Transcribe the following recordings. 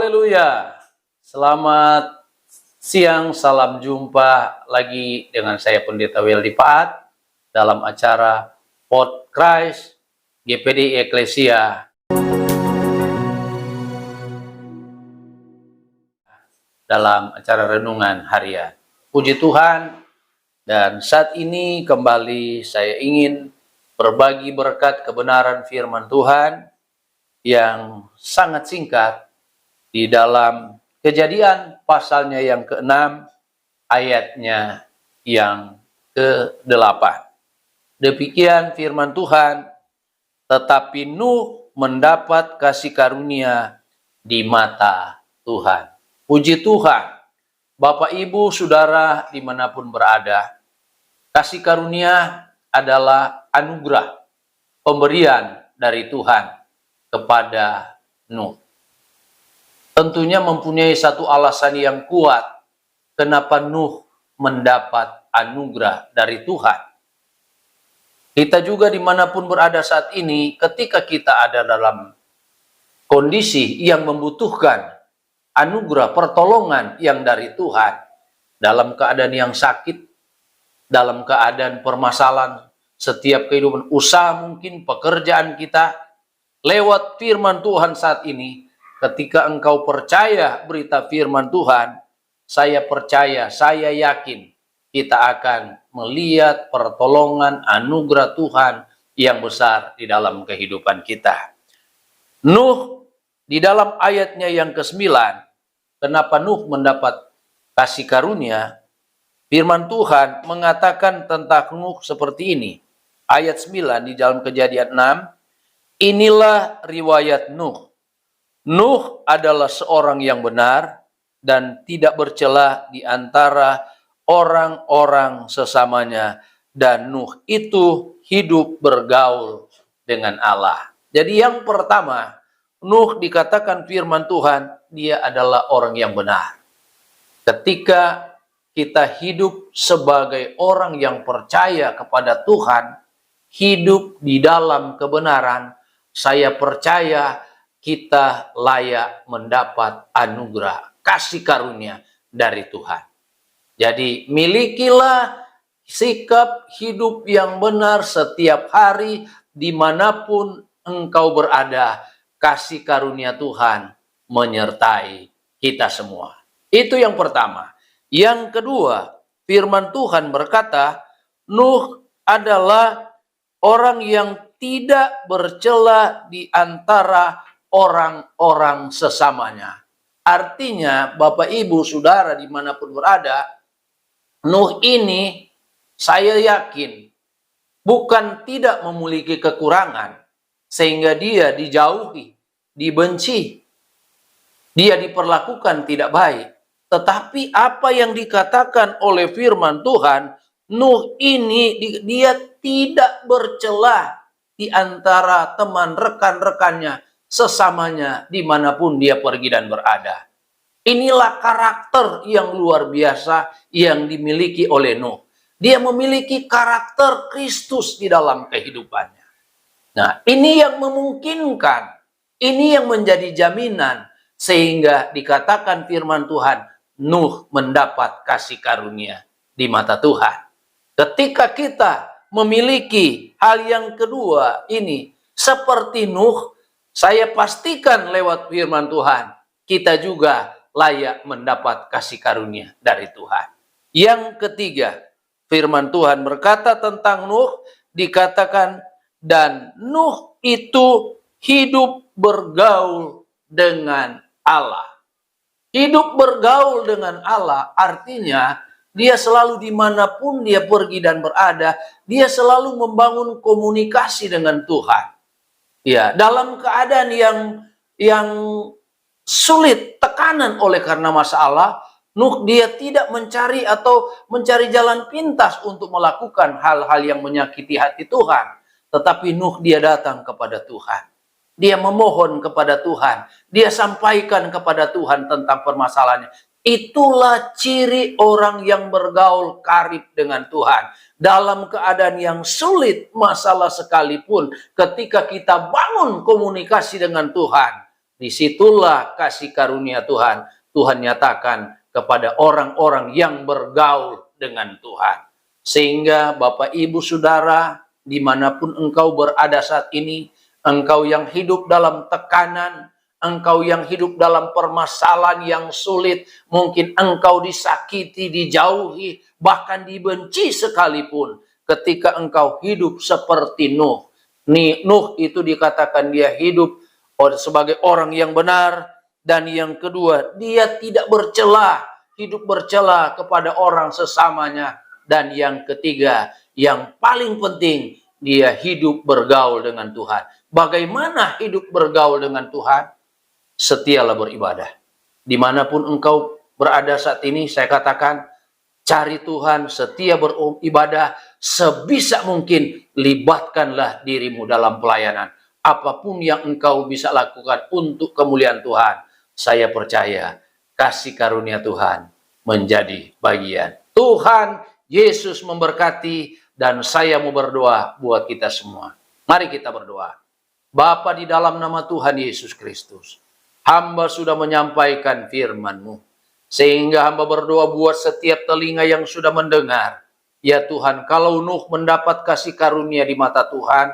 Haleluya. Selamat siang, salam jumpa lagi dengan saya Pendeta Weldy Paat dalam acara Podcast GPD Eklesia dalam acara renungan harian. Puji Tuhan, dan saat ini kembali saya ingin berbagi berkat kebenaran firman Tuhan yang sangat singkat di dalam Kejadian pasalnya yang ke-6, ayatnya yang ke-8. Demikian firman Tuhan, tetapi Nuh mendapat kasih karunia di mata Tuhan. Puji Tuhan, Bapak Ibu Saudara dimanapun berada, kasih karunia adalah anugerah, pemberian dari Tuhan kepada Nuh. Tentunya mempunyai satu alasan yang kuat kenapa Nuh mendapat anugerah dari Tuhan. Kita juga dimanapun berada saat ini, ketika kita ada dalam kondisi yang membutuhkan anugerah pertolongan yang dari Tuhan, dalam keadaan yang sakit, dalam keadaan permasalahan, setiap kehidupan usaha mungkin, pekerjaan kita, lewat firman Tuhan saat ini, ketika engkau percaya berita firman Tuhan, saya percaya, saya yakin kita akan melihat pertolongan anugerah Tuhan yang besar di dalam kehidupan kita. Nuh di dalam ayatnya yang ke-9, kenapa Nuh mendapat kasih karunia? Firman Tuhan mengatakan tentang Nuh seperti ini. Ayat 9 di dalam Kejadian 6, inilah riwayat Nuh. Nuh adalah seorang yang benar dan tidak bercela di antara orang-orang sesamanya, dan Nuh itu hidup bergaul dengan Allah. Jadi yang pertama, Nuh dikatakan firman Tuhan, dia adalah orang yang benar. Ketika kita hidup sebagai orang yang percaya kepada Tuhan, hidup di dalam kebenaran, saya percaya kita layak mendapat anugerah kasih karunia dari Tuhan. Jadi milikilah sikap hidup yang benar setiap hari dimanapun engkau berada. Kasih karunia Tuhan menyertai kita semua. Itu yang pertama. Yang kedua, firman Tuhan berkata, Nuh adalah orang yang tidak bercela di antara orang-orang sesamanya. Artinya, Bapak Ibu Saudara dimanapun berada, Nuh ini saya yakin bukan tidak memiliki kekurangan sehingga dia dijauhi, dibenci, dia diperlakukan tidak baik. Tetapi apa yang dikatakan oleh firman Tuhan, Nuh ini dia tidak bercela di antara teman rekan-rekannya, sesamanya dimanapun dia pergi dan berada. Inilah karakter yang luar biasa yang dimiliki oleh Nuh. Dia memiliki karakter Kristus di dalam kehidupannya. Nah, ini yang memungkinkan, ini yang menjadi jaminan, sehingga dikatakan firman Tuhan, Nuh mendapat kasih karunia di mata Tuhan. Ketika kita memiliki hal yang kedua ini, seperti Nuh, saya pastikan lewat firman Tuhan, kita juga layak mendapat kasih karunia dari Tuhan. Yang ketiga, firman Tuhan berkata tentang Nuh, dikatakan, dan Nuh itu hidup bergaul dengan Allah. Hidup bergaul dengan Allah artinya dia selalu dimanapun dia pergi dan berada, dia selalu membangun komunikasi dengan Tuhan. Ya, dalam keadaan yang sulit, tekanan oleh karena masalah, Nuh dia tidak mencari atau mencari jalan pintas untuk melakukan hal-hal yang menyakiti hati Tuhan. Tetapi Nuh dia datang kepada Tuhan. Dia memohon kepada Tuhan. Dia sampaikan kepada Tuhan tentang permasalahannya. Itulah ciri orang yang bergaul karib dengan Tuhan. Dalam keadaan yang sulit, masalah sekalipun, ketika kita bangun komunikasi dengan Tuhan, disitulah kasih karunia Tuhan. Tuhan nyatakan kepada orang-orang yang bergaul dengan Tuhan. Sehingga Bapak Ibu Saudara, dimanapun engkau berada saat ini, engkau yang hidup dalam tekanan, engkau yang hidup dalam permasalahan yang sulit, mungkin engkau disakiti, dijauhi, bahkan dibenci sekalipun, ketika engkau hidup seperti Nuh. Nuh itu dikatakan dia hidup sebagai orang yang benar, dan yang kedua, dia tidak bercela, hidup bercela kepada orang sesamanya, dan yang ketiga, yang paling penting, dia hidup bergaul dengan Tuhan. Bagaimana hidup bergaul dengan Tuhan? Setialah beribadah. Dimanapun engkau berada saat ini, saya katakan, cari Tuhan, setia beribadah, sebisa mungkin libatkanlah dirimu dalam pelayanan. Apapun yang engkau bisa lakukan untuk kemuliaan Tuhan, saya percaya kasih karunia Tuhan menjadi bagian. Tuhan Yesus memberkati, dan saya mau berdoa buat kita semua. Mari kita berdoa. Bapa, di dalam nama Tuhan Yesus Kristus, hamba sudah menyampaikan firman-Mu, sehingga hamba berdoa buat setiap telinga yang sudah mendengar. Ya Tuhan, kalau Nuh mendapat kasih karunia di mata Tuhan,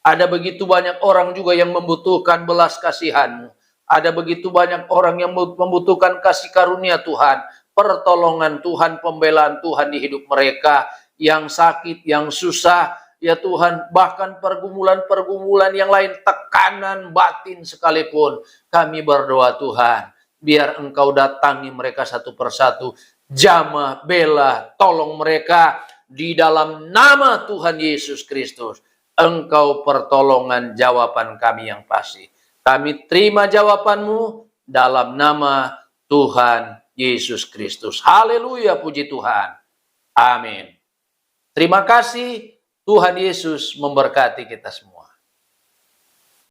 ada begitu banyak orang juga yang membutuhkan belas kasihan-Mu. Ada begitu banyak orang yang membutuhkan kasih karunia Tuhan, pertolongan Tuhan, pembelaan Tuhan di hidup mereka, yang sakit, yang susah, ya Tuhan, bahkan pergumulan-pergumulan yang lain, tekanan batin sekalipun. Kami berdoa Tuhan, biar Engkau datangi mereka satu persatu, jamah, bela, tolong mereka di dalam nama Tuhan Yesus Kristus. Engkau pertolongan jawaban kami yang pasti. Kami terima jawaban-Mu dalam nama Tuhan Yesus Kristus. Haleluya, puji Tuhan. Amin. Terima kasih. Tuhan Yesus memberkati kita semua.